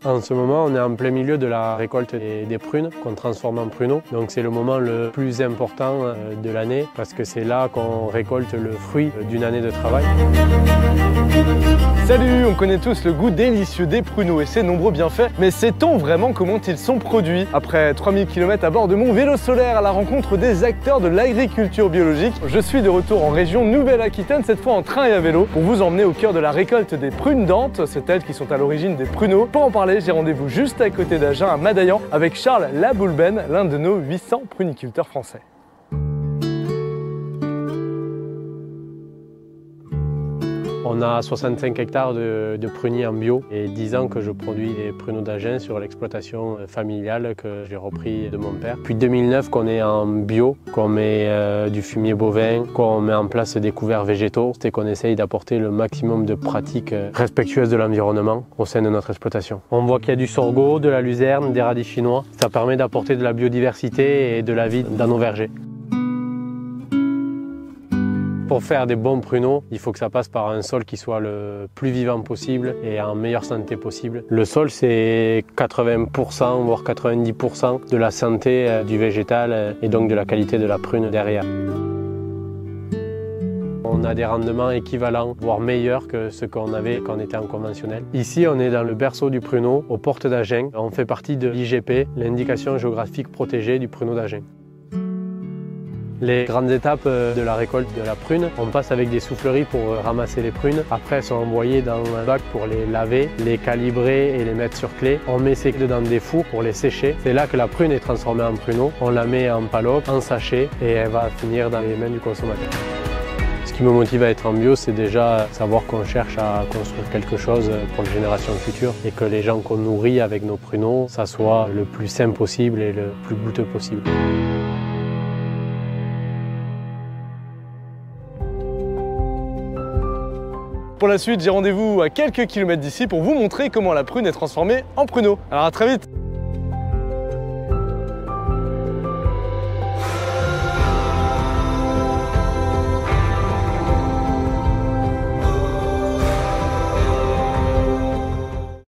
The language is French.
En ce moment, on est en plein milieu de la récolte des prunes qu'on transforme en pruneaux. Donc c'est le moment le plus important de l'année parce que c'est là qu'on récolte le fruit d'une année de travail. Salut, on connaît tous le goût délicieux des pruneaux et ses nombreux bienfaits, mais sait-on vraiment comment ils sont produits? Après 3000 km à bord de mon vélo solaire à la rencontre des acteurs de l'agriculture biologique, je suis de retour en région Nouvelle-Aquitaine, cette fois en train et à vélo, pour vous emmener au cœur de la récolte des prunes d'Antes, c'est elles qui sont à l'origine des pruneaux. Pour en parler, j'ai rendez-vous juste à côté d'Agen, à Madaillan, avec Charles Laboulben, l'un de nos 800 pruniculteurs français. On a 65 hectares de pruniers en bio et 10 ans que je produis des pruneaux d'Agen sur l'exploitation familiale que j'ai repris de mon père. Depuis 2009 qu'on est en bio, qu'on met du fumier bovin, qu'on met en place des couverts végétaux et qu'on essaye d'apporter le maximum de pratiques respectueuses de l'environnement au sein de notre exploitation. On voit qu'il y a du sorgho, de la luzerne, des radis chinois. Ça permet d'apporter de la biodiversité et de la vie dans nos vergers. Pour faire des bons pruneaux, il faut que ça passe par un sol qui soit le plus vivant possible et en meilleure santé possible. Le sol, c'est 80% voire 90% de la santé du végétal et donc de la qualité de la prune derrière. On a des rendements équivalents, voire meilleurs que ce qu'on avait quand on était en conventionnel. Ici, on est dans le berceau du pruneau, aux portes d'Agen. On fait partie de l'IGP, l'indication géographique protégée du pruneau d'Agen. Les grandes étapes de la récolte de la prune, on passe avec des souffleries pour ramasser les prunes. Après, elles sont envoyées dans un bac pour les laver, les calibrer et les mettre sur clé. On met ces clés dans des fours pour les sécher. C'est là que la prune est transformée en pruneau. On la met en paloc, en sachet et elle va finir dans les mains du consommateur. Ce qui me motive à être en bio, c'est déjà savoir qu'on cherche à construire quelque chose pour les générations futures et que les gens qu'on nourrit avec nos pruneaux, ça soit le plus sain possible et le plus goûteux possible. Pour la suite, j'ai rendez-vous à quelques kilomètres d'ici pour vous montrer comment la prune est transformée en pruneau. Alors à très vite!